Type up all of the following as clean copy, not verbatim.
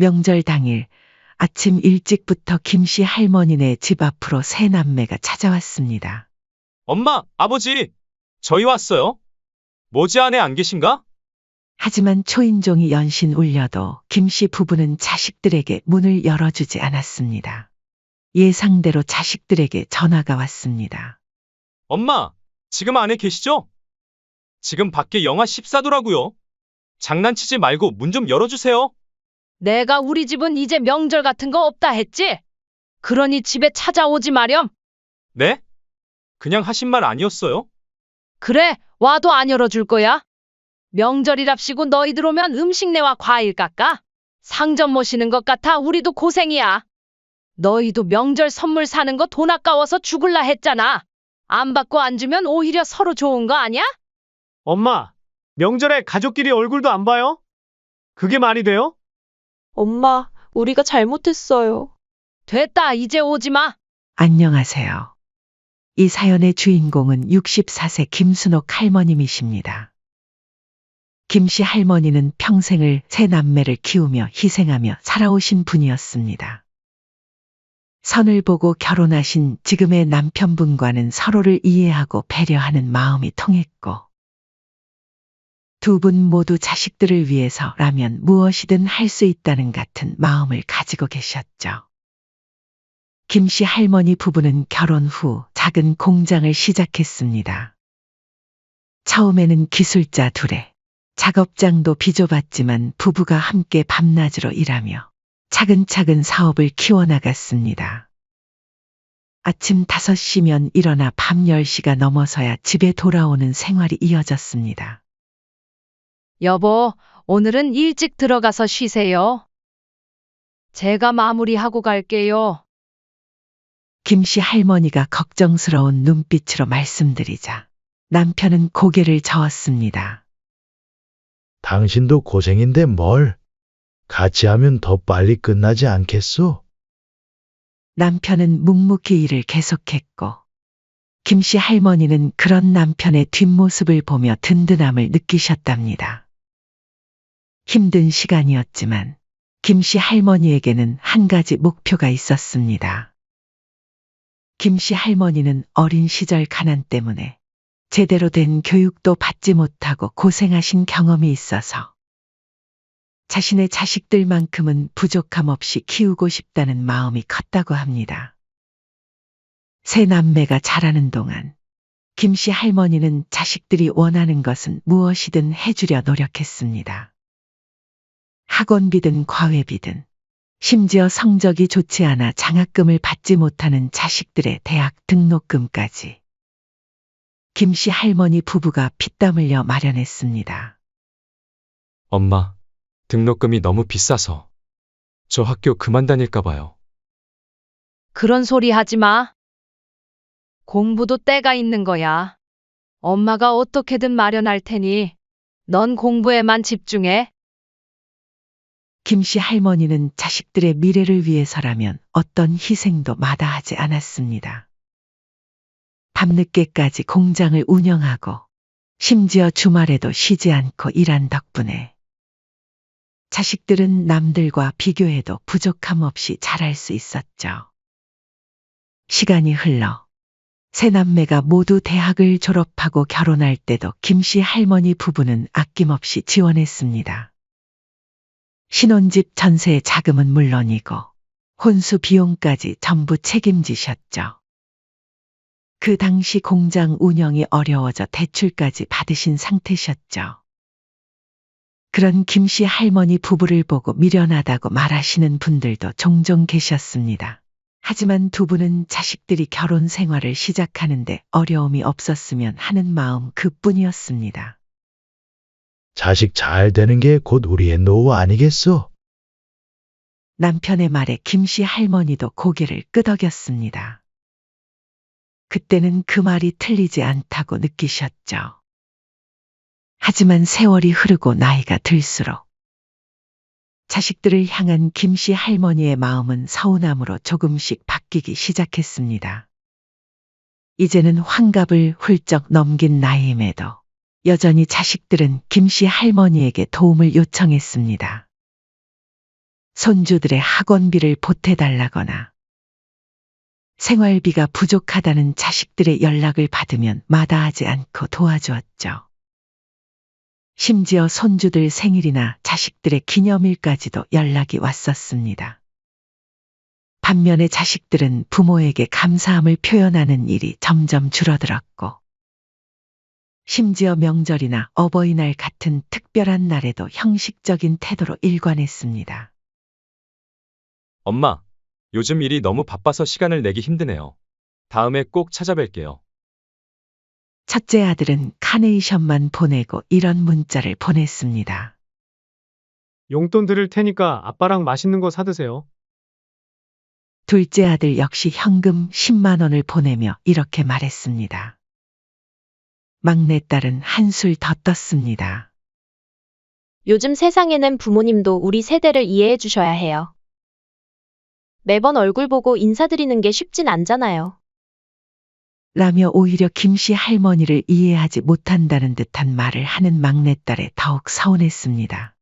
명절 당일 아침 일찍부터 김씨 할머니네 집 앞으로 세 남매가 찾아왔습니다. 엄마, 아버지, 저희 왔어요. 모지 안에 안 계신가? 하지만 초인종이 연신 울려도 김씨 부부는 자식들에게 문을 열어주지 않았습니다. 예상대로 자식들에게 전화가 왔습니다. 엄마, 지금 안에 계시죠? 지금 밖에 영하 14도라고요. 장난치지 말고 문 좀 열어주세요. 내가 우리 집은 이제 명절 같은 거 없다 했지? 그러니 집에 찾아오지 마렴. 네? 그냥 하신 말 아니었어요? 그래, 와도 안 열어줄 거야. 명절이랍시고 너희들 오면 음식 내와 과일 깎아. 상점 모시는 것 같아 우리도 고생이야. 너희도 명절 선물 사는 거 돈 아까워서 죽을라 했잖아. 안 받고 안 주면 오히려 서로 좋은 거 아니야? 엄마, 명절에 가족끼리 얼굴도 안 봐요? 그게 말이 돼요? 엄마, 우리가 잘못했어요. 됐다, 이제 오지 마. 안녕하세요. 이 사연의 주인공은 64세 김순옥 할머님이십니다. 김씨 할머니는 평생을 세 남매를 키우며 희생하며 살아오신 분이었습니다. 선을 보고 결혼하신 지금의 남편분과는 서로를 이해하고 배려하는 마음이 통했고, 두 분 모두 자식들을 위해서라면 무엇이든 할 수 있다는 같은 마음을 가지고 계셨죠. 김씨 할머니 부부는 결혼 후 작은 공장을 시작했습니다. 처음에는 기술자 둘에 작업장도 비좁았지만 부부가 함께 밤낮으로 일하며 차근차근 사업을 키워나갔습니다. 아침 5시면 일어나 밤 10시가 넘어서야 집에 돌아오는 생활이 이어졌습니다. 여보, 오늘은 일찍 들어가서 쉬세요. 제가 마무리하고 갈게요. 김씨 할머니가 걱정스러운 눈빛으로 말씀드리자 남편은 고개를 저었습니다. 당신도 고생인데 뭘? 같이 하면 더 빨리 끝나지 않겠소? 남편은 묵묵히 일을 계속했고, 김씨 할머니는 그런 남편의 뒷모습을 보며 든든함을 느끼셨답니다. 힘든 시간이었지만 김씨 할머니에게는 한 가지 목표가 있었습니다. 김씨 할머니는 어린 시절 가난 때문에 제대로 된 교육도 받지 못하고 고생하신 경험이 있어서 자신의 자식들만큼은 부족함 없이 키우고 싶다는 마음이 컸다고 합니다. 세 남매가 자라는 동안 김씨 할머니는 자식들이 원하는 것은 무엇이든 해주려 노력했습니다. 학원비든 과외비든 심지어 성적이 좋지 않아 장학금을 받지 못하는 자식들의 대학 등록금까지 김씨 할머니 부부가 피땀 흘려 마련했습니다. 엄마, 등록금이 너무 비싸서 저 학교 그만 다닐까 봐요. 그런 소리 하지 마. 공부도 때가 있는 거야. 엄마가 어떻게든 마련할 테니 넌 공부에만 집중해. 김씨 할머니는 자식들의 미래를 위해서라면 어떤 희생도 마다하지 않았습니다. 밤늦게까지 공장을 운영하고 심지어 주말에도 쉬지 않고 일한 덕분에 자식들은 남들과 비교해도 부족함 없이 자랄 수 있었죠. 시간이 흘러 세 남매가 모두 대학을 졸업하고 결혼할 때도 김씨 할머니 부부는 아낌없이 지원했습니다. 신혼집 전세 자금은 물론이고 혼수 비용까지 전부 책임지셨죠. 그 당시 공장 운영이 어려워져 대출까지 받으신 상태셨죠. 그런 김씨 할머니 부부를 보고 미련하다고 말하시는 분들도 종종 계셨습니다. 하지만 두 분은 자식들이 결혼 생활을 시작하는데 어려움이 없었으면 하는 마음 그뿐이었습니다. 자식 잘 되는 게 곧 우리의 노후 아니겠소? 남편의 말에 김씨 할머니도 고개를 끄덕였습니다. 그때는 그 말이 틀리지 않다고 느끼셨죠. 하지만 세월이 흐르고 나이가 들수록 자식들을 향한 김씨 할머니의 마음은 서운함으로 조금씩 바뀌기 시작했습니다. 이제는 환갑을 훌쩍 넘긴 나이임에도 여전히 자식들은 김씨 할머니에게 도움을 요청했습니다. 손주들의 학원비를 보태달라거나 생활비가 부족하다는 자식들의 연락을 받으면 마다하지 않고 도와주었죠. 심지어 손주들 생일이나 자식들의 기념일까지도 연락이 왔었습니다. 반면에 자식들은 부모에게 감사함을 표현하는 일이 점점 줄어들었고, 심지어 명절이나 어버이날 같은 특별한 날에도 형식적인 태도로 일관했습니다. 엄마, 요즘 일이 너무 바빠서 시간을 내기 힘드네요. 다음에 꼭 찾아뵐게요. 첫째 아들은 카네이션만 보내고 이런 문자를 보냈습니다. 용돈 드릴 테니까 아빠랑 맛있는 거 사드세요. 둘째 아들 역시 현금 10만 원을 보내며 이렇게 말했습니다. 막내딸은 한술 더 떴습니다. 요즘 세상에는 부모님도 우리 세대를 이해해 주셔야 해요. 매번 얼굴 보고 인사드리는 게 쉽진 않잖아요. 라며 오히려 김씨 할머니를 이해하지 못한다는 듯한 말을 하는 막내딸에 더욱 서운했습니다.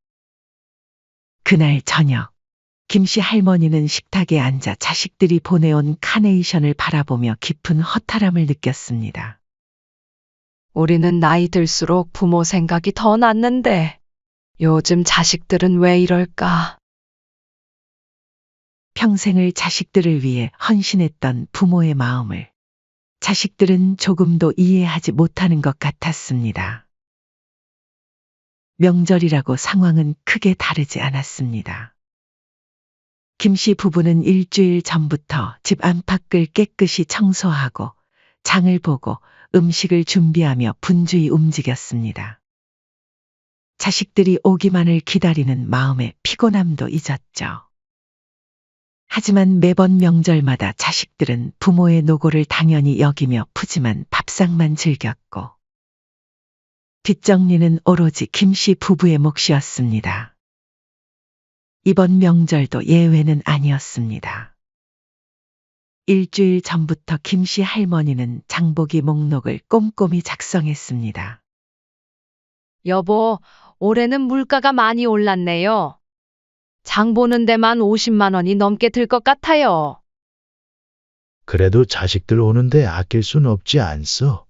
그날 저녁, 김씨 할머니는 식탁에 앉아 자식들이 보내온 카네이션을 바라보며 깊은 허탈함을 느꼈습니다. 우리는 나이 들수록 부모 생각이 더 났는데 요즘 자식들은 왜 이럴까? 평생을 자식들을 위해 헌신했던 부모의 마음을 자식들은 조금도 이해하지 못하는 것 같았습니다. 명절이라고 상황은 크게 다르지 않았습니다. 김씨 부부는 일주일 전부터 집 안팎을 깨끗이 청소하고 장을 보고 음식을 준비하며 분주히 움직였습니다. 자식들이 오기만을 기다리는 마음의 피곤함도 잊었죠. 하지만 매번 명절마다 자식들은 부모의 노고를 당연히 여기며 푸짐한 밥상만 즐겼고, 뒷정리는 오로지 김씨 부부의 몫이었습니다. 이번 명절도 예외는 아니었습니다. 일주일 전부터 김씨 할머니는 장보기 목록을 꼼꼼히 작성했습니다. 여보, 올해는 물가가 많이 올랐네요. 장 보는 데만 50만 원이 넘게 들 것 같아요. 그래도 자식들 오는데 아낄 순 없지 않소.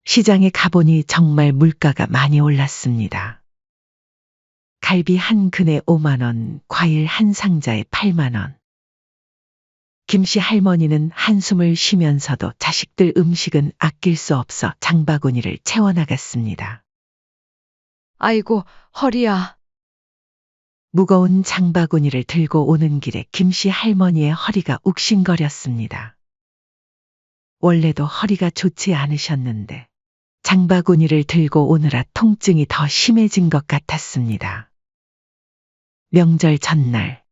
시장에 가보니 정말 물가가 많이 올랐습니다. 갈비 한 근에 5만 원, 과일 한 상자에 8만 원. 김씨 할머니는 한숨을 쉬면서도 자식들 음식은 아낄 수 없어 장바구니를 채워나갔습니다. 아이고, 허리야. 무거운 장바구니를 들고 오는 길에 김씨 할머니의 허리가 욱신거렸습니다. 원래도 허리가 좋지 않으셨는데 장바구니를 들고 오느라 통증이 더 심해진 것 같았습니다. 명절 전날,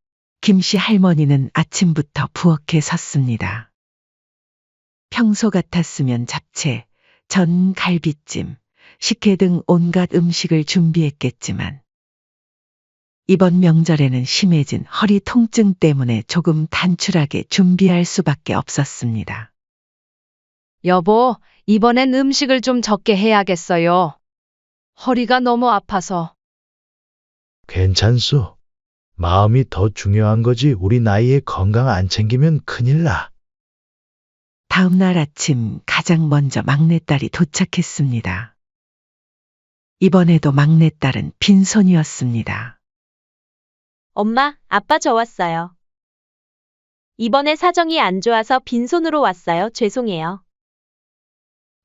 김씨 할머니는 아침부터 부엌에 섰습니다. 평소 같았으면 잡채, 전, 갈비찜, 식혜 등 온갖 음식을 준비했겠지만 이번 명절에는 심해진 허리 통증 때문에 조금 단출하게 준비할 수밖에 없었습니다. 여보, 이번엔 음식을 좀 적게 해야겠어요. 허리가 너무 아파서. 괜찮소. 마음이 더 중요한 거지 우리 나이에 건강 안 챙기면 큰일 나. 다음 날 아침 가장 먼저 막내딸이 도착했습니다. 이번에도 막내딸은 빈손이었습니다. 엄마, 아빠 저 왔어요. 이번에 사정이 안 좋아서 빈손으로 왔어요. 죄송해요.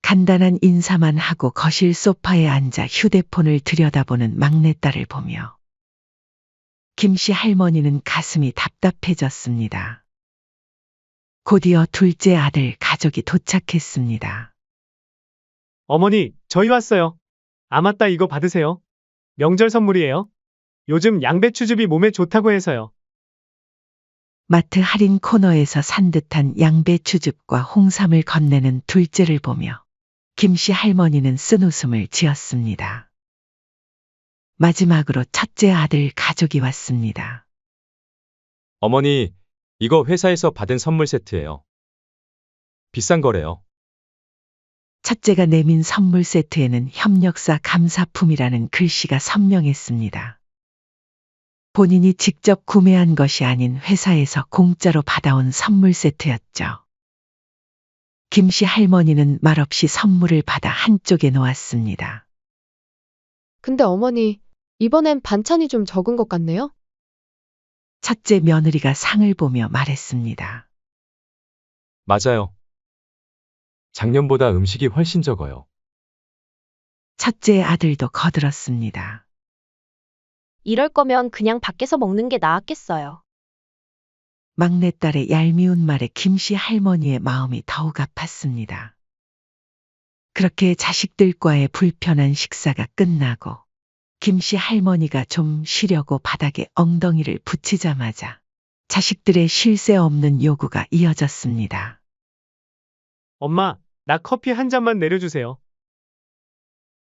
간단한 인사만 하고 거실 소파에 앉아 휴대폰을 들여다보는 막내딸을 보며 김씨 할머니는 가슴이 답답해졌습니다. 곧이어 둘째 아들 가족이 도착했습니다. 어머니, 저희 왔어요. 아 맞다, 이거 받으세요. 명절 선물이에요. 요즘 양배추즙이 몸에 좋다고 해서요. 마트 할인 코너에서 산 듯한 양배추즙과 홍삼을 건네는 둘째를 보며 김씨 할머니는 쓴웃음을 지었습니다. 마지막으로 첫째 아들 가족이 왔습니다. 어머니, 이거 회사에서 받은 선물 세트예요. 비싼 거래요. 첫째가 내민 선물 세트에는 협력사 감사품이라는 글씨가 선명했습니다. 본인이 직접 구매한 것이 아닌 회사에서 공짜로 받아온 선물 세트였죠. 김씨 할머니는 말없이 선물을 받아 한쪽에 놓았습니다. 근데 어머니, 이번엔 반찬이 좀 적은 것 같네요? 첫째 며느리가 상을 보며 말했습니다. 맞아요. 작년보다 음식이 훨씬 적어요. 첫째 아들도 거들었습니다. 이럴 거면 그냥 밖에서 먹는 게 나았겠어요. 막내딸의 얄미운 말에 김씨 할머니의 마음이 더욱 아팠습니다. 그렇게 자식들과의 불편한 식사가 끝나고 김씨 할머니가 좀 쉬려고 바닥에 엉덩이를 붙이자마자 자식들의 쉴 새 없는 요구가 이어졌습니다. 엄마, 나 커피 한 잔만 내려주세요.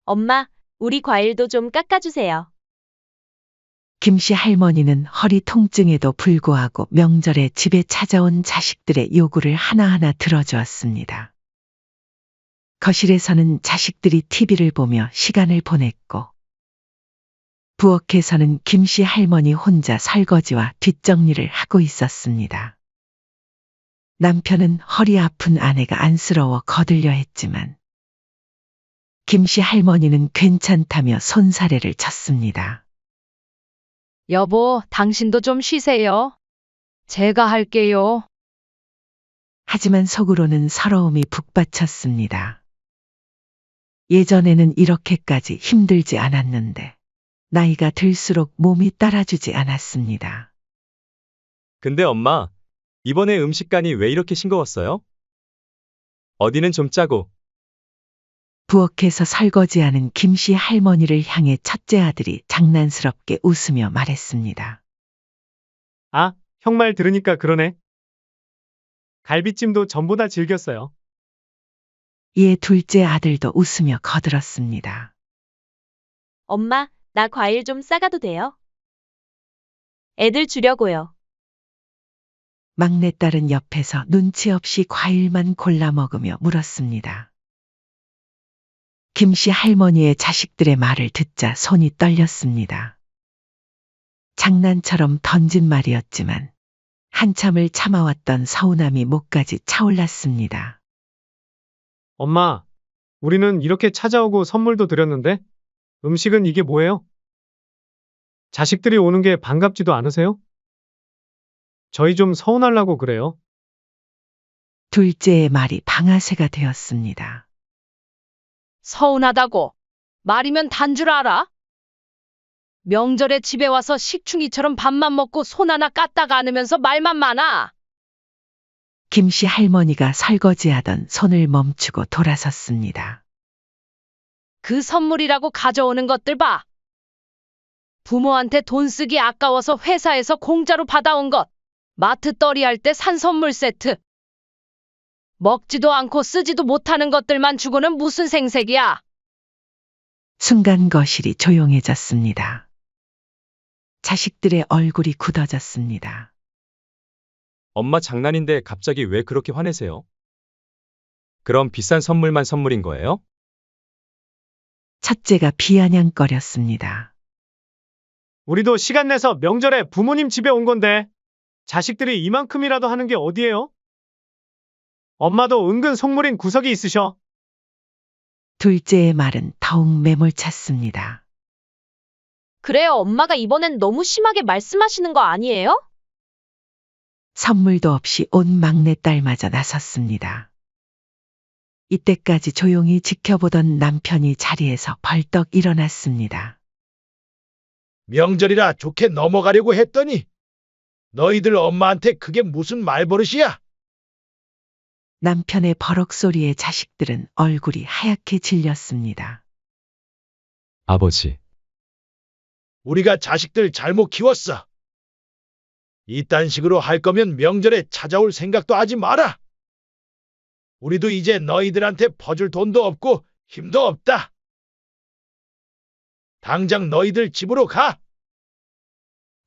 엄마, 우리 과일도 좀 깎아주세요. 김씨 할머니는 허리 통증에도 불구하고 명절에 집에 찾아온 자식들의 요구를 하나하나 들어주었습니다. 거실에서는 자식들이 TV를 보며 시간을 보냈고, 부엌에서는 김씨 할머니 혼자 설거지와 뒷정리를 하고 있었습니다. 남편은 허리 아픈 아내가 안쓰러워 거들려 했지만, 김씨 할머니는 괜찮다며 손사래를 쳤습니다. 여보, 당신도 좀 쉬세요. 제가 할게요. 하지만 속으로는 서러움이 북받쳤습니다. 예전에는 이렇게까지 힘들지 않았는데 나이가 들수록 몸이 따라주지 않았습니다. 근데 엄마, 이번에 음식간이 왜 이렇게 싱거웠어요? 어디는 좀 짜고. 부엌에서 설거지하는 김씨 할머니를 향해 첫째 아들이 장난스럽게 웃으며 말했습니다. 아, 형 말 들으니까 그러네. 갈비찜도 전보다 질겼어요. 이에 둘째 아들도 웃으며 거들었습니다. 엄마, 나 과일 좀 싸가도 돼요? 애들 주려고요. 막내딸은 옆에서 눈치 없이 과일만 골라 먹으며 물었습니다. 김씨 할머니의 자식들의 말을 듣자 손이 떨렸습니다. 장난처럼 던진 말이었지만 한참을 참아왔던 서운함이 목까지 차올랐습니다. 엄마, 우리는 이렇게 찾아오고 선물도 드렸는데 음식은 이게 뭐예요? 자식들이 오는 게 반갑지도 않으세요? 저희 좀 서운하려고 그래요. 둘째의 말이 방아쇠가 되었습니다. 서운하다고. 말이면 단 줄 알아? 명절에 집에 와서 식충이처럼 밥만 먹고 손 하나 까딱 안으면서 말만 많아. 김씨 할머니가 설거지하던 손을 멈추고 돌아섰습니다. 그 선물이라고 가져오는 것들 봐. 부모한테 돈 쓰기 아까워서 회사에서 공짜로 받아온 것. 마트 떨이할 때 산 선물 세트. 먹지도 않고 쓰지도 못하는 것들만 주고는 무슨 생색이야. 순간 거실이 조용해졌습니다. 자식들의 얼굴이 굳어졌습니다. 엄마 장난인데 갑자기 왜 그렇게 화내세요? 그럼 비싼 선물만 선물인 거예요? 첫째가 비아냥거렸습니다. 우리도 시간 내서 명절에 부모님 집에 온 건데 자식들이 이만큼이라도 하는 게 어디예요? 엄마도 은근 속물인 구석이 있으셔. 둘째의 말은 더욱 매몰찼습니다. 그래요, 엄마가 이번엔 너무 심하게 말씀하시는 거 아니에요? 선물도 없이 온 막내딸마저 나섰습니다. 이때까지 조용히 지켜보던 남편이 자리에서 벌떡 일어났습니다. 명절이라 좋게 넘어가려고 했더니 너희들 엄마한테 그게 무슨 말버릇이야? 남편의 버럭 소리에 자식들은 얼굴이 하얗게 질렸습니다. 아버지, 우리가 자식들 잘못 키웠어. 이딴 식으로 할 거면 명절에 찾아올 생각도 하지 마라. 우리도 이제 너희들한테 퍼줄 돈도 없고 힘도 없다. 당장 너희들 집으로 가.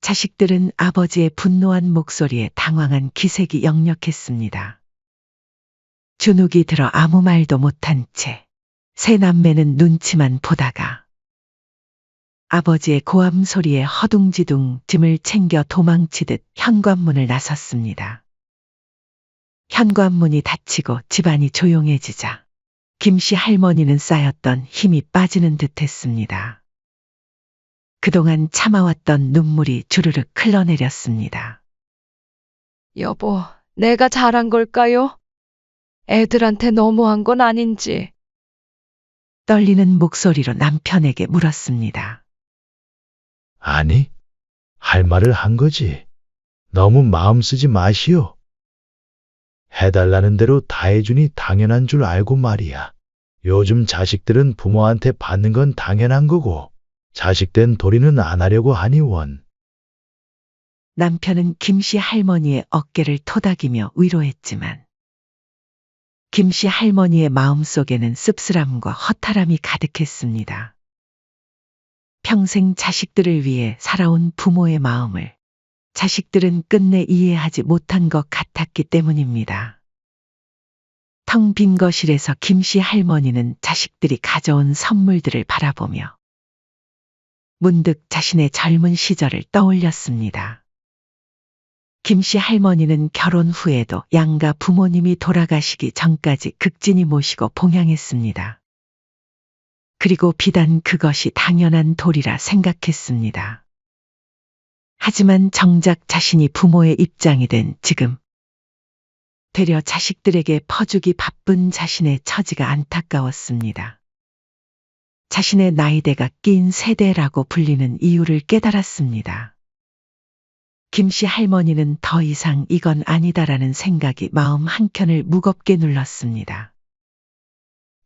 자식들은 아버지의 분노한 목소리에 당황한 기색이 역력했습니다. 주눅이 들어 아무 말도 못한 채 세 남매는 눈치만 보다가 아버지의 고함 소리에 허둥지둥 짐을 챙겨 도망치듯 현관문을 나섰습니다. 현관문이 닫히고 집안이 조용해지자 김씨 할머니는 쌓였던 힘이 빠지는 듯 했습니다. 그동안 참아왔던 눈물이 주르륵 흘러내렸습니다. 여보, 내가 잘한 걸까요? 애들한테 너무한 건 아닌지. 떨리는 목소리로 남편에게 물었습니다. 아니, 할 말을 한 거지. 너무 마음 쓰지 마시오. 해달라는 대로 다 해주니 당연한 줄 알고 말이야. 요즘 자식들은 부모한테 받는 건 당연한 거고, 자식된 도리는 안 하려고 하니 원. 남편은 김씨 할머니의 어깨를 토닥이며 위로했지만 김씨 할머니의 마음속에는 씁쓸함과 허탈함이 가득했습니다. 평생 자식들을 위해 살아온 부모의 마음을 자식들은 끝내 이해하지 못한 것 같았기 때문입니다. 텅 빈 거실에서 김씨 할머니는 자식들이 가져온 선물들을 바라보며 문득 자신의 젊은 시절을 떠올렸습니다. 김씨 할머니는 결혼 후에도 양가 부모님이 돌아가시기 전까지 극진히 모시고 봉양했습니다. 그리고 비단 그것이 당연한 도리라 생각했습니다. 하지만 정작 자신이 부모의 입장이 된 지금, 되려 자식들에게 퍼주기 바쁜 자신의 처지가 안타까웠습니다. 자신의 나이대가 낀 세대라고 불리는 이유를 깨달았습니다. 김씨 할머니는 더 이상 이건 아니다라는 생각이 마음 한켠을 무겁게 눌렀습니다.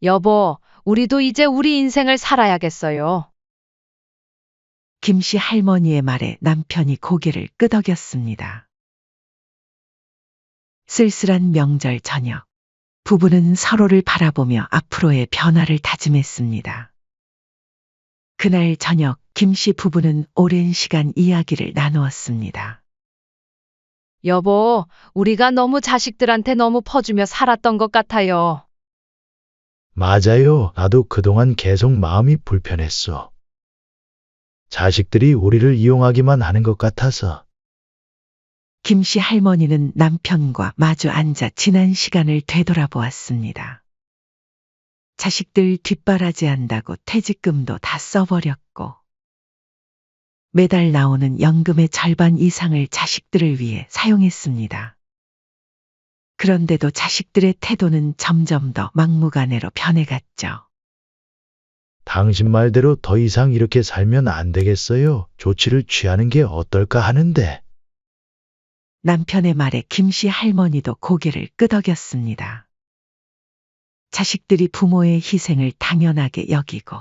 여보, 우리도 이제 우리 인생을 살아야겠어요. 김씨 할머니의 말에 남편이 고개를 끄덕였습니다. 쓸쓸한 명절 저녁, 부부는 서로를 바라보며 앞으로의 변화를 다짐했습니다. 그날 저녁 김씨 부부는 오랜 시간 이야기를 나누었습니다. 여보, 우리가 너무 자식들한테 너무 퍼주며 살았던 것 같아요. 맞아요. 나도 그동안 계속 마음이 불편했어. 자식들이 우리를 이용하기만 하는 것 같아서. 김씨 할머니는 남편과 마주 앉아 지난 시간을 되돌아보았습니다. 자식들 뒷바라지한다고 퇴직금도 다 써버렸고 매달 나오는 연금의 절반 이상을 자식들을 위해 사용했습니다. 그런데도 자식들의 태도는 점점 더 막무가내로 변해갔죠. 당신 말대로 더 이상 이렇게 살면 안 되겠어요. 조치를 취하는 게 어떨까 하는데. 남편의 말에 김씨 할머니도 고개를 끄덕였습니다. 자식들이 부모의 희생을 당연하게 여기고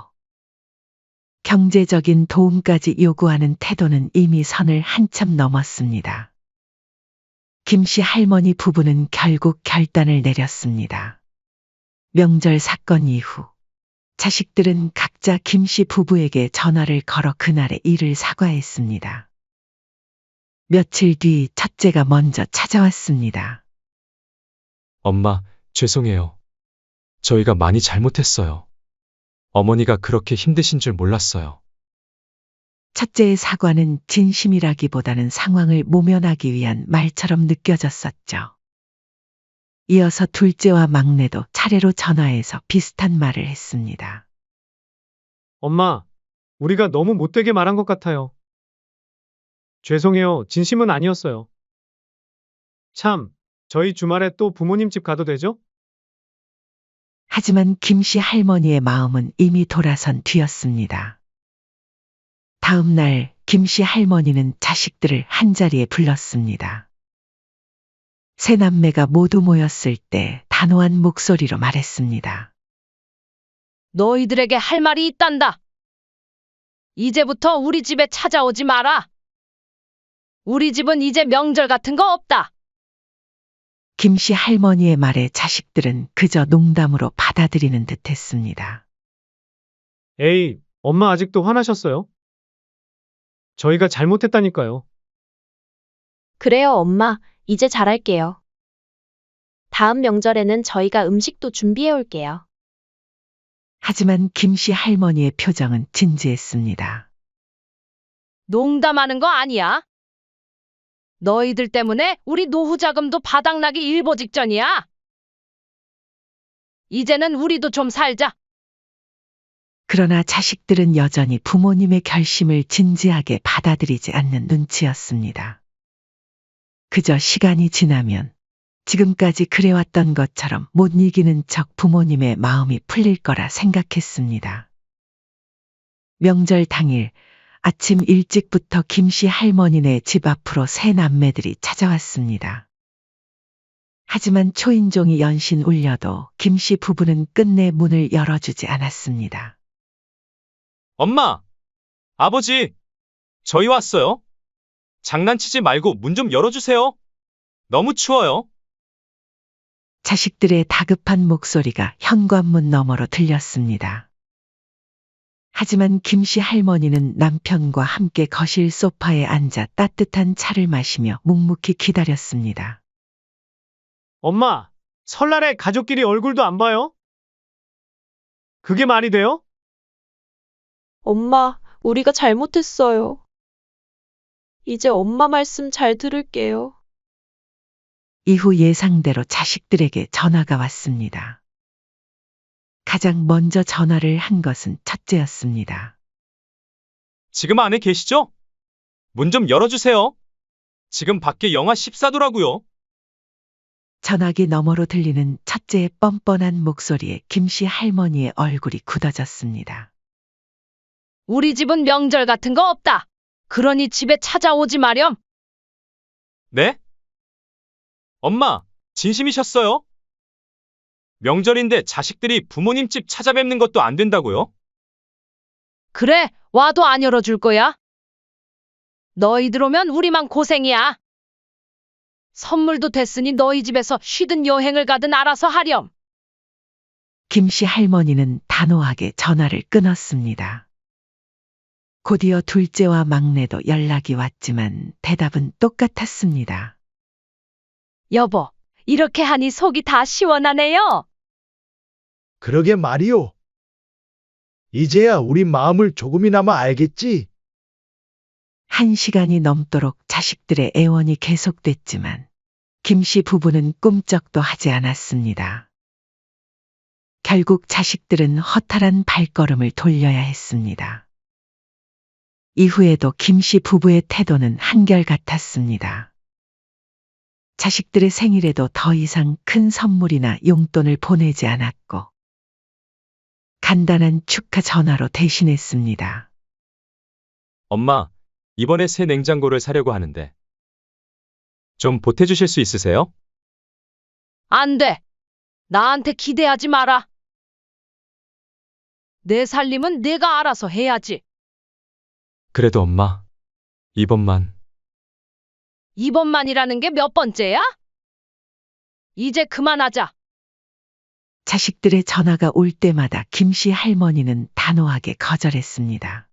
경제적인 도움까지 요구하는 태도는 이미 선을 한참 넘었습니다. 김씨 할머니 부부는 결국 결단을 내렸습니다. 명절 사건 이후 자식들은 각자 김씨 부부에게 전화를 걸어 그날의 일을 사과했습니다. 며칠 뒤 첫째가 먼저 찾아왔습니다. 엄마, 죄송해요. 저희가 많이 잘못했어요. 어머니가 그렇게 힘드신 줄 몰랐어요. 첫째의 사과는 진심이라기보다는 상황을 모면하기 위한 말처럼 느껴졌었죠. 이어서 둘째와 막내도 차례로 전화해서 비슷한 말을 했습니다. 엄마, 우리가 너무 못되게 말한 것 같아요. 죄송해요. 진심은 아니었어요. 참, 저희 주말에 또 부모님 집 가도 되죠? 하지만 김씨 할머니의 마음은 이미 돌아선 뒤였습니다. 다음 날 김씨 할머니는 자식들을 한자리에 불렀습니다. 세 남매가 모두 모였을 때 단호한 목소리로 말했습니다. 너희들에게 할 말이 있단다. 이제부터 우리 집에 찾아오지 마라. 우리 집은 이제 명절 같은 거 없다. 김씨 할머니의 말에 자식들은 그저 농담으로 받아들이는 듯 했습니다. 에이, 엄마 아직도 화나셨어요? 저희가 잘못했다니까요. 그래요, 엄마. 이제 잘할게요. 다음 명절에는 저희가 음식도 준비해 올게요. 하지만 김씨 할머니의 표정은 진지했습니다. 농담하는 거 아니야? 너희들 때문에 우리 노후 자금도 바닥나기 일보 직전이야. 이제는 우리도 좀 살자. 그러나 자식들은 여전히 부모님의 결심을 진지하게 받아들이지 않는 눈치였습니다. 그저 시간이 지나면 지금까지 그래왔던 것처럼 못 이기는 척 부모님의 마음이 풀릴 거라 생각했습니다. 명절 당일 아침 일찍부터 김씨 할머니네 집 앞으로 세 남매들이 찾아왔습니다. 하지만 초인종이 연신 울려도 김씨 부부는 끝내 문을 열어주지 않았습니다. 엄마, 아버지, 저희 왔어요. 장난치지 말고 문 좀 열어주세요. 너무 추워요. 자식들의 다급한 목소리가 현관문 너머로 들렸습니다. 하지만 김씨 할머니는 남편과 함께 거실 소파에 앉아 따뜻한 차를 마시며 묵묵히 기다렸습니다. 엄마, 설날에 가족끼리 얼굴도 안 봐요? 그게 말이 돼요? 엄마, 우리가 잘못했어요. 이제 엄마 말씀 잘 들을게요. 이후 예상대로 자식들에게 전화가 왔습니다. 가장 먼저 전화를 한 것은 첫째였습니다. 지금 안에 계시죠? 문 좀 열어주세요. 지금 밖에 영하 14도라고요. 전화기 너머로 들리는 첫째의 뻔뻔한 목소리에 김씨 할머니의 얼굴이 굳어졌습니다. 우리 집은 명절 같은 거 없다. 그러니 집에 찾아오지 마렴. 네? 엄마, 진심이셨어요? 명절인데 자식들이 부모님 집 찾아뵙는 것도 안 된다고요? 그래, 와도 안 열어줄 거야. 너희들 오면 우리만 고생이야. 선물도 됐으니 너희 집에서 쉬든 여행을 가든 알아서 하렴. 김씨 할머니는 단호하게 전화를 끊었습니다. 곧이어 둘째와 막내도 연락이 왔지만 대답은 똑같았습니다. 여보, 이렇게 하니 속이 다 시원하네요. 그러게 말이오. 이제야 우리 마음을 조금이나마 알겠지? 1시간이 넘도록 자식들의 애원이 계속됐지만 김씨 부부는 꿈쩍도 하지 않았습니다. 결국 자식들은 허탈한 발걸음을 돌려야 했습니다. 이후에도 김씨 부부의 태도는 한결같았습니다. 자식들의 생일에도 더 이상 큰 선물이나 용돈을 보내지 않았고 간단한 축하 전화로 대신했습니다. 엄마, 이번에 새 냉장고를 사려고 하는데 좀 보태주실 수 있으세요? 안 돼. 나한테 기대하지 마라. 내 살림은 내가 알아서 해야지. 그래도 엄마, 이번만. 이번만이라는 게 몇 번째야? 이제 그만하자. 자식들의 전화가 올 때마다 김씨 할머니는 단호하게 거절했습니다.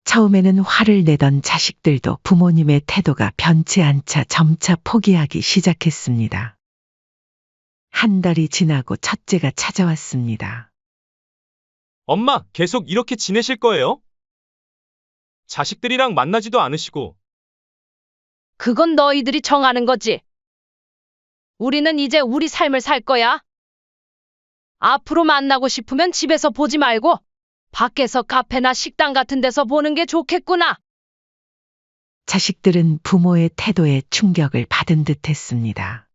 처음에는 화를 내던 자식들도 부모님의 태도가 변치 않자 점차 포기하기 시작했습니다. 한 달이 지나고 첫째가 찾아왔습니다. 엄마, 계속 이렇게 지내실 거예요? 자식들이랑 만나지도 않으시고. 그건 너희들이 정하는 거지. 우리는 이제 우리 삶을 살 거야. 앞으로 만나고 싶으면 집에서 보지 말고 밖에서 카페나 식당 같은 데서 보는 게 좋겠구나. 자식들은 부모의 태도에 충격을 받은 듯 했습니다.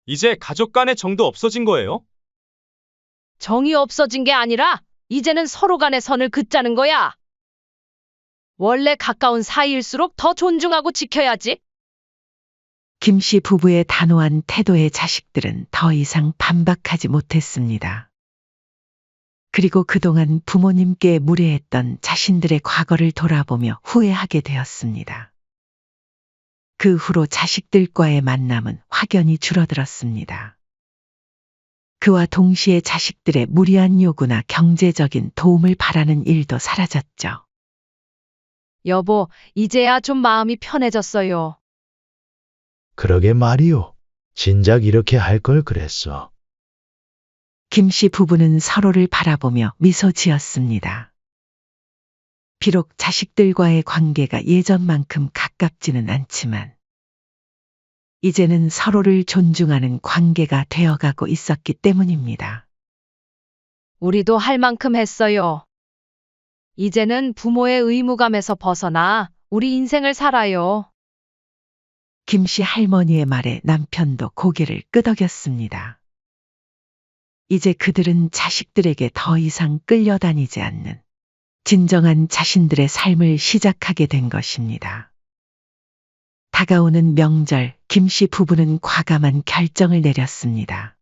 이제 가족 간의 정도 없어진 거예요? 정이 없어진 게 아니라 이제는 서로 간의 선을 긋자는 거야. 원래 가까운 사이일수록 더 존중하고 지켜야지. 김씨 부부의 단호한 태도에 자식들은 더 이상 반박하지 못했습니다. 그리고 그동안 부모님께 무례했던 자신들의 과거를 돌아보며 후회하게 되었습니다. 그 후로 자식들과의 만남은 확연히 줄어들었습니다. 그와 동시에 자식들의 무리한 요구나 경제적인 도움을 바라는 일도 사라졌죠. 여보, 이제야 좀 마음이 편해졌어요. 그러게 말이오. 진작 이렇게 할 걸 그랬어. 김씨 부부는 서로를 바라보며 미소 지었습니다. 비록 자식들과의 관계가 예전만큼 가깝지는 않지만 이제는 서로를 존중하는 관계가 되어가고 있었기 때문입니다. 우리도 할 만큼 했어요. 이제는 부모의 의무감에서 벗어나 우리 인생을 살아요. 김씨 할머니의 말에 남편도 고개를 끄덕였습니다. 이제 그들은 자식들에게 더 이상 끌려다니지 않는 진정한 자신들의 삶을 시작하게 된 것입니다. 다가오는 명절, 김씨 부부는 과감한 결정을 내렸습니다.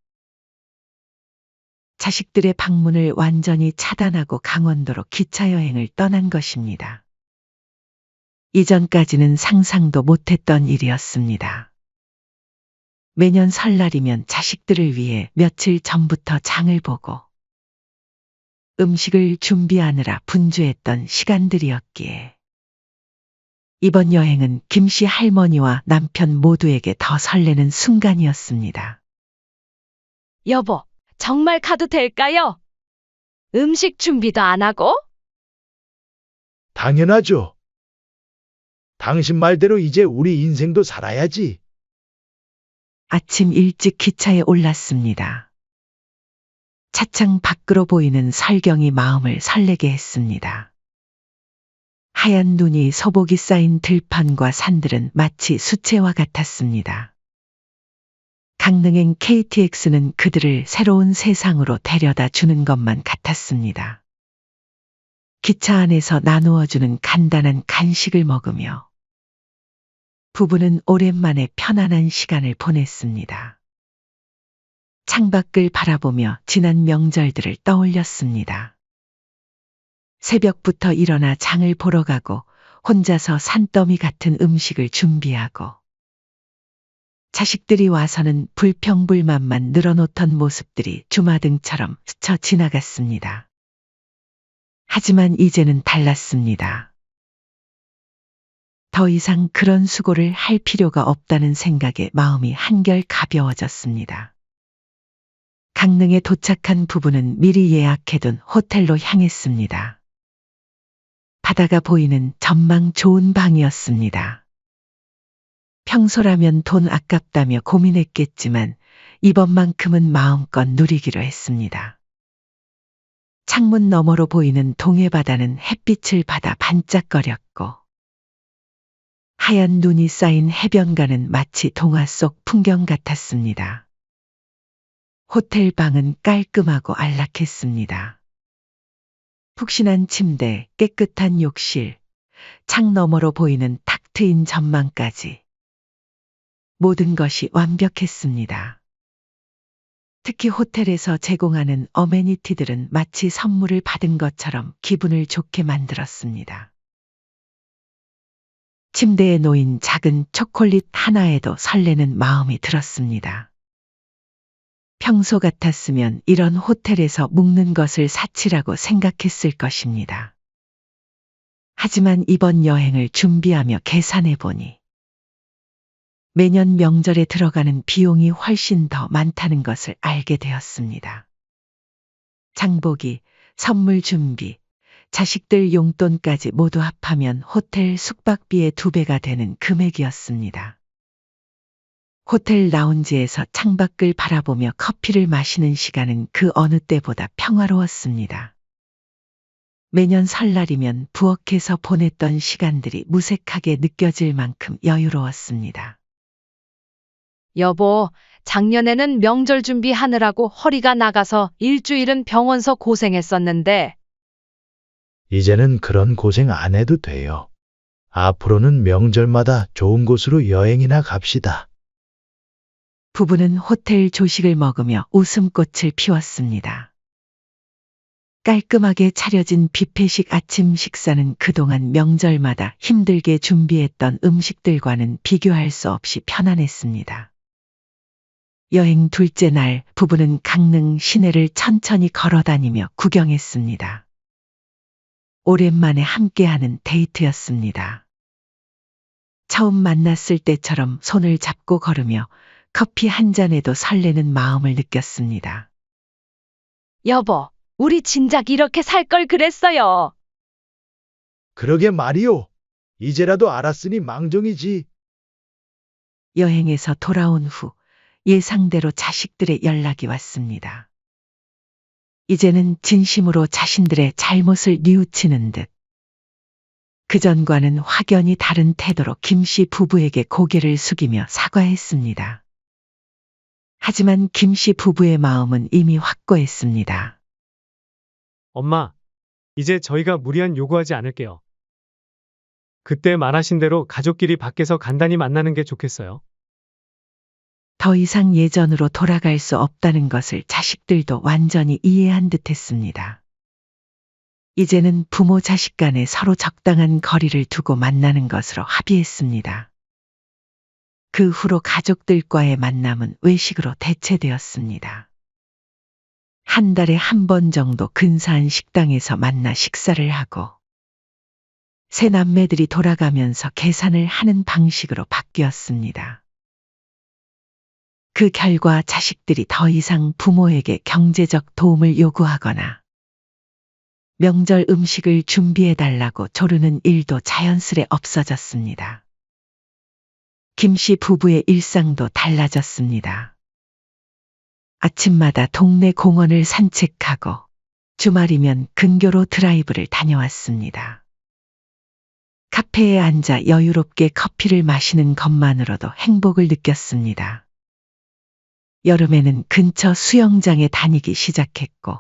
자식들의 방문을 완전히 차단하고 강원도로 기차 여행을 떠난 것입니다. 이전까지는 상상도 못했던 일이었습니다. 매년 설날이면 자식들을 위해 며칠 전부터 장을 보고 음식을 준비하느라 분주했던 시간들이었기에 이번 여행은 김씨 할머니와 남편 모두에게 더 설레는 순간이었습니다. 여보, 정말 가도 될까요? 음식 준비도 안 하고? 당연하죠. 당신 말대로 이제 우리 인생도 살아야지. 아침 일찍 기차에 올랐습니다. 차창 밖으로 보이는 설경이 마음을 설레게 했습니다. 하얀 눈이 소복이 쌓인 들판과 산들은 마치 수채화 같았습니다. 강릉행 KTX는 그들을 새로운 세상으로 데려다 주는 것만 같았습니다. 기차 안에서 나누어주는 간단한 간식을 먹으며 부부는 오랜만에 편안한 시간을 보냈습니다. 창밖을 바라보며 지난 명절들을 떠올렸습니다. 새벽부터 일어나 장을 보러 가고 혼자서 산더미 같은 음식을 준비하고 자식들이 와서는 불평불만만 늘어놓던 모습들이 주마등처럼 스쳐 지나갔습니다. 하지만 이제는 달랐습니다. 더 이상 그런 수고를 할 필요가 없다는 생각에 마음이 한결 가벼워졌습니다. 강릉에 도착한 부부는 미리 예약해둔 호텔로 향했습니다. 바다가 보이는 전망 좋은 방이었습니다. 평소라면 돈 아깝다며 고민했겠지만 이번만큼은 마음껏 누리기로 했습니다. 창문 너머로 보이는 동해바다는 햇빛을 받아 반짝거렸고 하얀 눈이 쌓인 해변가는 마치 동화 속 풍경 같았습니다. 호텔 방은 깔끔하고 안락했습니다. 푹신한 침대, 깨끗한 욕실, 창 너머로 보이는 탁 트인 전망까지 모든 것이 완벽했습니다. 특히 호텔에서 제공하는 어메니티들은 마치 선물을 받은 것처럼 기분을 좋게 만들었습니다. 침대에 놓인 작은 초콜릿 하나에도 설레는 마음이 들었습니다. 평소 같았으면 이런 호텔에서 묵는 것을 사치라고 생각했을 것입니다. 하지만 이번 여행을 준비하며 계산해 보니 매년 명절에 들어가는 비용이 훨씬 더 많다는 것을 알게 되었습니다. 장보기, 선물 준비, 자식들 용돈까지 모두 합하면 호텔 숙박비의 2배가 되는 금액이었습니다. 호텔 라운지에서 창밖을 바라보며 커피를 마시는 시간은 그 어느 때보다 평화로웠습니다. 매년 설날이면 부엌에서 보냈던 시간들이 무색하게 느껴질 만큼 여유로웠습니다. 여보, 작년에는 명절 준비하느라고 허리가 나가서 일주일은 병원서 고생했었는데 이제는 그런 고생 안 해도 돼요. 앞으로는 명절마다 좋은 곳으로 여행이나 갑시다. 부부는 호텔 조식을 먹으며 웃음꽃을 피웠습니다. 깔끔하게 차려진 뷔페식 아침 식사는 그동안 명절마다 힘들게 준비했던 음식들과는 비교할 수 없이 편안했습니다. 여행 둘째 날 부부는 강릉 시내를 천천히 걸어다니며 구경했습니다. 오랜만에 함께하는 데이트였습니다. 처음 만났을 때처럼 손을 잡고 걸으며 커피 한 잔에도 설레는 마음을 느꼈습니다. 여보, 우리 진작 이렇게 살 걸 그랬어요. 그러게 말이오. 이제라도 알았으니 망정이지. 여행에서 돌아온 후 예상대로 자식들의 연락이 왔습니다. 이제는 진심으로 자신들의 잘못을 뉘우치는 듯 그전과는 확연히 다른 태도로 김씨 부부에게 고개를 숙이며 사과했습니다. 하지만 김씨 부부의 마음은 이미 확고했습니다. 엄마, 이제 저희가 무리한 요구하지 않을게요. 그때 말하신 대로 가족끼리 밖에서 간단히 만나는 게 좋겠어요. 더 이상 예전으로 돌아갈 수 없다는 것을 자식들도 완전히 이해한 듯 했습니다. 이제는 부모 자식 간에 서로 적당한 거리를 두고 만나는 것으로 합의했습니다. 그 후로 가족들과의 만남은 외식으로 대체되었습니다. 한 달에 한 번 정도 근사한 식당에서 만나 식사를 하고 새 남매들이 돌아가면서 계산을 하는 방식으로 바뀌었습니다. 그 결과 자식들이 더 이상 부모에게 경제적 도움을 요구하거나 명절 음식을 준비해달라고 조르는 일도 자연스레 없어졌습니다. 김씨 부부의 일상도 달라졌습니다. 아침마다 동네 공원을 산책하고 주말이면 근교로 드라이브를 다녀왔습니다. 카페에 앉아 여유롭게 커피를 마시는 것만으로도 행복을 느꼈습니다. 여름에는 근처 수영장에 다니기 시작했고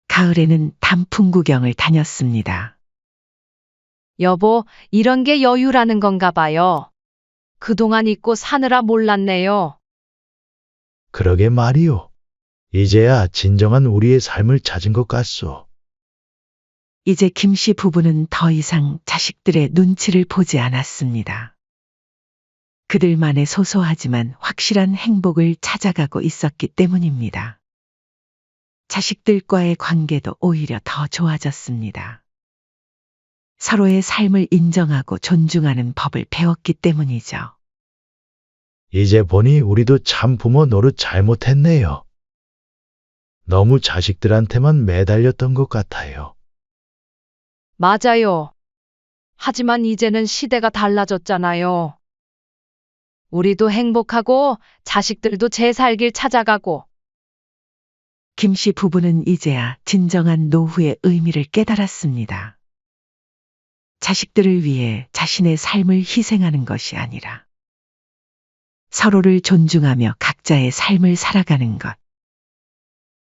가을에는 단풍 구경을 다녔습니다. 여보, 이런 게 여유라는 건가 봐요. 그동안 잊고 사느라 몰랐네요. 그러게 말이오. 이제야 진정한 우리의 삶을 찾은 것 같소. 이제 김씨 부부는 더 이상 자식들의 눈치를 보지 않았습니다. 그들만의 소소하지만 확실한 행복을 찾아가고 있었기 때문입니다. 자식들과의 관계도 오히려 더 좋아졌습니다. 서로의 삶을 인정하고 존중하는 법을 배웠기 때문이죠. 이제 보니 우리도 참 부모 노릇 잘못했네요. 너무 자식들한테만 매달렸던 것 같아요. 맞아요. 하지만 이제는 시대가 달라졌잖아요. 우리도 행복하고 자식들도 제 살 길 찾아가고. 김씨 부부는 이제야 진정한 노후의 의미를 깨달았습니다. 자식들을 위해 자신의 삶을 희생하는 것이 아니라 서로를 존중하며 각자의 삶을 살아가는 것.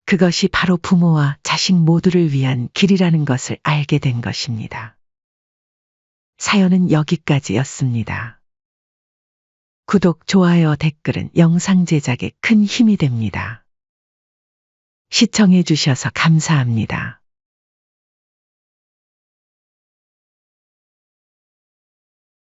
그것이 바로 부모와 자식 모두를 위한 길이라는 것을 알게 된 것입니다. 사연은 여기까지였습니다. 구독, 좋아요, 댓글은 영상 제작에 큰 힘이 됩니다. 시청해 주셔서 감사합니다.